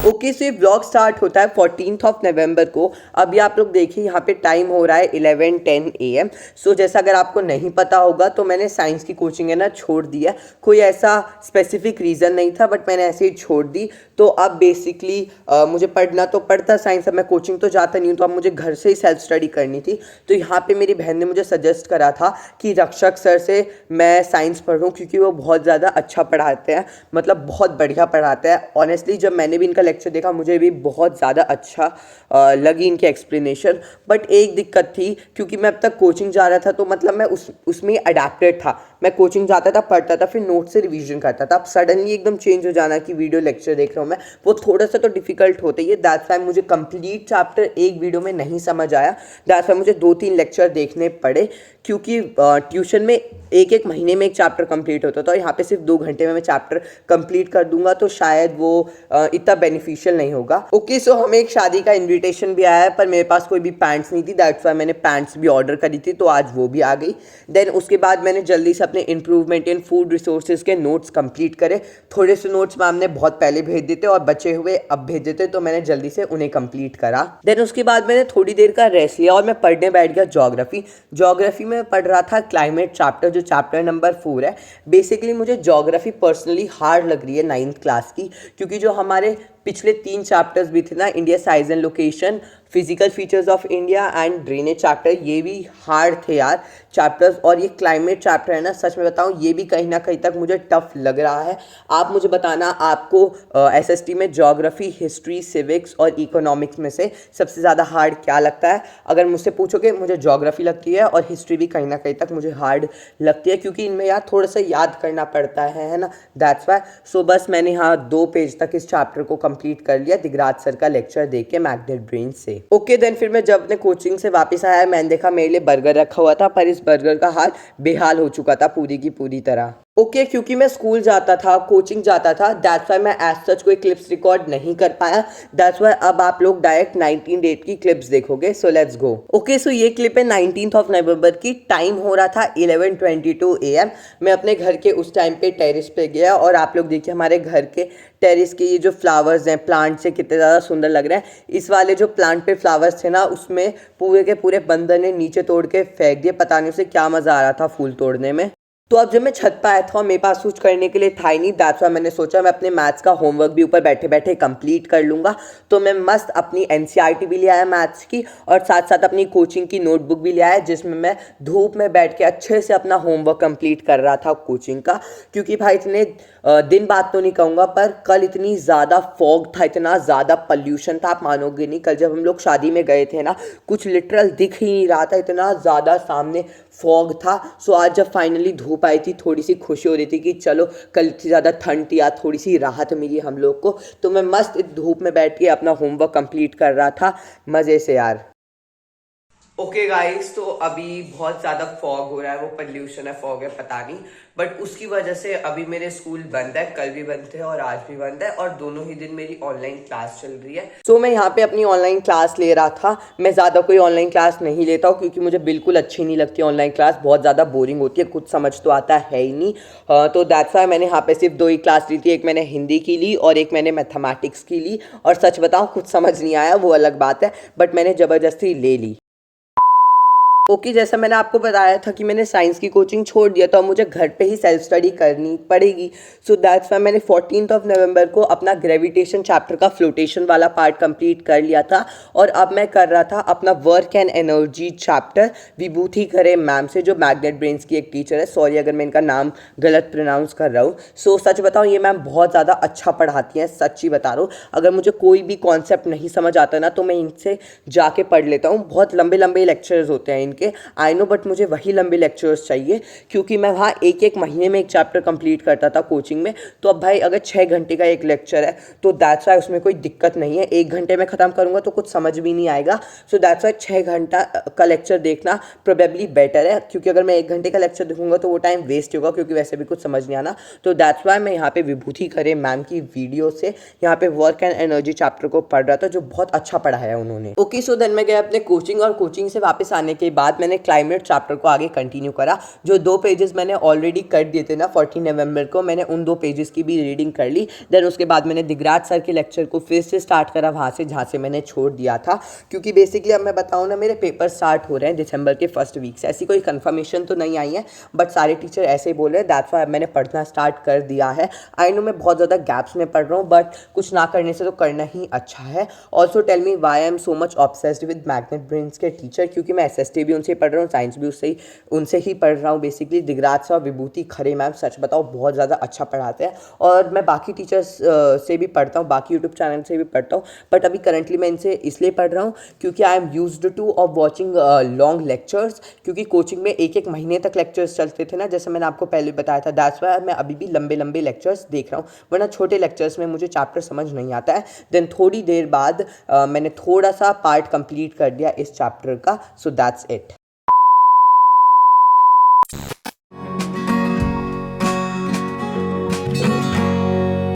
Okay, सो ये blog start होता है 14th ऑफ नवंबर को। अभी आप लोग देखिए यहाँ पे टाइम हो रहा है 11:10 AM। सो जैसा अगर आपको नहीं पता होगा तो मैंने साइंस की कोचिंग है ना छोड़ दी है। कोई ऐसा स्पेसिफिक रीज़न नहीं था, बट मैंने ऐसे ही छोड़ दी। तो अब बेसिकली मुझे पढ़ना तो पड़ता साइंस, अब मैं कोचिंग तो जाता नहीं हूँ, तो अब मुझे घर से ही सेल्फ स्टडी करनी थी। तो यहाँ पे मेरी बहन ने मुझे सजेस्ट करा था कि रक्षक सर से मैं साइंस पढ़ूँ, क्योंकि वो बहुत ज़्यादा अच्छा पढ़ाते हैं, मतलब बहुत बढ़िया पढ़ाते हैं। ऑनेस्टली जब मैंने भी इनका लेक्चर देखा मुझे भी बहुत ज़्यादा अच्छा लगी इनकी एक्सप्लेनेशन। बट एक दिक्कत थी, क्योंकि मैं अब तक कोचिंग जा रहा था तो मतलब मैं उसमें अडेप्टेड था। मैं कोचिंग जाता था, पढ़ता था, फिर नोट से रिवीजन करता था। अब सडनली एकदम चेंज हो जाना कि वीडियो लेक्चर देख रहा हूँ मैं, वो थोड़ा सा तो डिफिकल्ट होता ही है। दैट्स व्हाई मुझे कंप्लीट चैप्टर एक वीडियो में नहीं समझ आया। दैट्स व्हाई मुझे 2-3 लेक्चर देखने पड़े, क्योंकि ट्यूशन में एक महीने में एक चैप्टर कंप्लीट होता था, और यहाँ पे सिर्फ 2 घंटे में मैं चैप्टर कंप्लीट कर दूंगा, तो शायद वो इतना बेनिफिशियल नहीं होगा। ओके, सो हमें एक शादी का इनविटेशन भी आया है, पर मेरे पास कोई भी पैंट्स नहीं थी। दैट्स व्हाई मैंने पैंट्स भी ऑर्डर करी थी, तो आज वो भी आ गई। देन उसके बाद मैंने जल्दी से अपने इंप्रूवमेंट इन फूड रिसोर्सेज के नोट्स कंप्लीट करे। थोड़े से नोट्स मैम ने बहुत पहले भेज देते और बचे हुए अब भेज देते, तो मैंने जल्दी से उन्हें कंप्लीट करा। देन उसके बाद मैंने थोड़ी देर का रेस्ट लिया और मैं पढ़ने बैठ गया ज्योग्राफी में पढ़ रहा था क्लाइमेट चैप्टर, जो चैप्टर नंबर 4 है। बेसिकली मुझे ज्योग्राफी पर्सनली हार्ड लग रही है 9th क्लास की, क्योंकि जो हमारे पिछले 3 चैप्टर्स भी थे ना, India size and location, physical features of India and drainage chapter, ये भी हार्ड थे यार चैप्टर्स। और ये क्लाइमेट चैप्टर है ना, सच में बताऊं ये भी कहीं ना कहीं तक मुझे टफ लग रहा है। आप मुझे बताना, आपको एसएसटी में ज्योग्राफी, हिस्ट्री, सिविक्स और इकोनॉमिक्स में से सबसे ज़्यादा हार्ड क्या लगता है? अगर मुझसे पूछोगे, मुझे ज्योग्राफी लगती है और हिस्ट्री भी कहीं ना कहीं तक मुझे हार्ड लगती है, क्योंकि इनमें यार थोड़ा सा याद करना पड़ता है ना। That's why. सो बस मैंने यहाँ 2 पेज तक इस चैप्टर को कंप्लीट कर लिया दिगराज सर का लेक्चर देख के मैग्नेट ब्रेन से। ओके, देन फिर मैं जब अपने कोचिंग से वापस आया, मैंने देखा मेरे लिए बर्गर रखा हुआ था, पर इस बर्गर का हाल बेहाल हो चुका था पूरी की पूरी तरह। ओके, क्योंकि मैं स्कूल जाता था, कोचिंग जाता था, दैट्स वाई मैं एज सच कोई क्लिप्स रिकॉर्ड नहीं कर पाया। दैट्स वाई अब आप लोग डायरेक्ट 19 डेट की क्लिप्स देखोगे। So let's go. ओके, सो ये क्लिप है 19th ऑफ नवंबर की। टाइम हो रहा था 11:22 AM। मैं अपने घर के उस टाइम पे टेरिस पे गया, और आप लोग देखिए हमारे घर के टेरिस के ये जो फ्लावर्स हैं, प्लांट से कितने ज़्यादा सुंदर लग रहे हैं। इस वाले जो प्लांट पे फ्लावर्स थे ना, उसमें पूरे के पूरे बंदर ने नीचे तोड़ के फेंक दिए। पता नहीं उसे क्या मज़ा आ रहा था फूल तोड़ने में। तो अब जब मैं छत पर आया था, मेरे पास कुछ करने के लिए था ही नहीं। दैट्स व्हाई मैंने सोचा मैं अपने मैथ्स का होमवर्क भी ऊपर बैठे बैठे कंप्लीट कर लूँगा। तो मैं मस्त अपनी एनसीईआरटी भी ले आया मैथ्स की, और साथ साथ अपनी कोचिंग की नोटबुक भी ले आया, जिसमें मैं धूप में बैठ के अच्छे से अपना होमवर्क कंप्लीट कर रहा था कोचिंग का। क्योंकि भाई इतने दिन बाद तो नहीं कहूँगा, पर कल इतनी ज़्यादा फॉग था, इतना ज़्यादा पॉल्यूशन था, आप मानोगे नहीं। कल जब हम लोग शादी में गए थे ना, कुछ लिटरल दिख ही नहीं रहा था, इतना ज़्यादा सामने फॉग था। सो आज जब फाइनली धूप आई थी, थोड़ी सी खुशी हो रही थी कि चलो कल इतनी ज़्यादा ठंड थी, आज थोड़ी सी राहत मिली हम लोग को। तो मैं मस्त इस धूप में बैठ के अपना होमवर्क कंप्लीट कर रहा था मज़े से यार। ओके गाइस, तो अभी बहुत ज़्यादा फॉग हो रहा है, वो पोल्यूशन है, फॉग है, पता नहीं, बट उसकी वजह से अभी मेरे स्कूल बंद है। कल भी बंद थे और आज भी बंद है, और दोनों ही दिन मेरी ऑनलाइन क्लास चल रही है। सो मैं यहाँ पे अपनी ऑनलाइन क्लास ले रहा था। मैं ज़्यादा कोई ऑनलाइन क्लास नहीं लेता हूँ, क्योंकि मुझे बिल्कुल अच्छी नहीं लगती ऑनलाइन क्लास, बहुत ज़्यादा बोरिंग होती है, कुछ समझ तो आता है ही नहीं। तो दैट्स व्हाई मैंने यहाँ पे सिर्फ 2 ही क्लास ली थी। एक मैंने हिंदी की ली और एक मैंने मैथमेटिक्स की ली, और सच बताऊँ कुछ समझ नहीं आया, वो अलग बात है, बट मैंने ज़बरदस्ती ले ली। ओके, जैसा मैंने आपको बताया था कि मैंने साइंस की कोचिंग छोड़ दिया, तो अब मुझे घर पे ही सेल्फ स्टडी करनी पड़ेगी। सो दैट्स वाई मैंने 14th ऑफ नवंबर को अपना ग्रेविटेशन चैप्टर का फ्लोटेशन वाला पार्ट कंप्लीट कर लिया था, और अब मैं कर रहा था अपना work and energy chapter Vibhuti Khare ma'am से, जो मैग्नेट ब्रेन्स की एक टीचर है। सॉरी अगर मैं इनका नाम गलत प्रोनाउंस कर रहा हूँ। सो सच बताऊँ, ये मैम बहुत ज़्यादा अच्छा पढ़ाती हैं, सच्ची बता रहा हूँ। अगर मुझे कोई भी कॉन्सेप्ट नहीं समझ आता ना, तो मैं इनसे जाके पढ़ लेता हूँ। बहुत लंबे लंबे लेक्चर्स होते हैं इनके, आई नो, बट मुझे वही लंबे लेक्चर्स चाहिए, क्योंकि मैं वहाँ एक महीने में एक चैप्टर कंप्लीट करता था कोचिंग में। तो अब भाई अगर 6 घंटे का एक लेक्चर है, तो दैट्स वाई उसमें कोई दिक्कत नहीं है। 1 घंटे में ख़त्म करूँगा तो कुछ समझ भी नहीं आएगा। सो दैट्स वाई 6 घंटा का लेक्चर देखना प्रोबेबली बेटर है, क्योंकि अगर मैं 1 घंटे का लेक्चर देखूंगा तो वो टाइम वेस्ट होगा, क्योंकि वैसे भी कुछ समझ नहीं आना। तो दैट्स वाई मैं यहाँ पे विभूति खरे मैम की वीडियो से यहाँ पे वर्क एंड एनर्जी चैप्टर को पढ़ रहा था, जो बहुत अच्छा पढ़ाया उन्होंने। ओके, सो देन मैं गया अपने कोचिंग, और कोचिंग से वापस आने के बाद मैंने क्लाइमेट चैप्टर को आगे कंटिन्यू करा। जो 2 पेजेस मैंने ऑलरेडी कर दिए थे ना 14 नवंबर को, मैंने उन 2 पेजेस की भी रीडिंग कर ली। देन उसके बाद मैंने दिगराज सर के लेक्चर को फिर से स्टार्ट करा वहाँ से जहाँ से मैंने छोड़ दिया था, क्योंकि बेसिकली अब मैं बताऊँ ना, मेरे पेपर स्टार्ट हो रहे हैं दिसंबर के फर्स्ट वीक से। ऐसी कोई कंफर्मेशन तो नहीं आई है, बट सारे टीचर ऐसे ही बोल रहे हैं, दैट्स व्हाई मैंने पढ़ना स्टार्ट कर दिया है। आई नो मैं बहुत ज़्यादा गैप्स में पढ़ रहा हूँ, बट कुछ ना करने से तो करना ही अच्छा है। Also tell me why I am so much obsessed with Magnet Brains के टीचर, क्योंकि मैं SST भी उनसे ही पढ़ रहा हूँ, साइंस भी उनसे ही पढ़ रहा हूँ बेसिकली। दिगराज सर और विभूति खरे मैम सच बताओ बहुत ज़्यादा अच्छा पढ़ाते हैं, और मैं बाकी टीचर्स से भी पढ़ता हूँ, बाकी यूट्यूब चैनल से भी पढ़ता हूँ, बट अभी करंटली मैं इनसे इसलिए पढ़ रहा हूँ क्योंकि I am used two of watching long lectures, क्योंकि कोचिंग में 1-1 महीने तक लेक्चर्स चलते थे ना, जैसे मैंने आपको पहले बताया था। दैट्स व्हाई मैं अभी भी लंबे लंबे लेक्चर्स देख रहा हूँ, वरना छोटे लेक्चर्स में मुझे चैप्टर समझ नहीं आता है। देन थोड़ी देर बाद मैंने थोड़ा सा पार्ट कंप्लीट कर दिया इस चैप्टर का, सो दैट्स इट।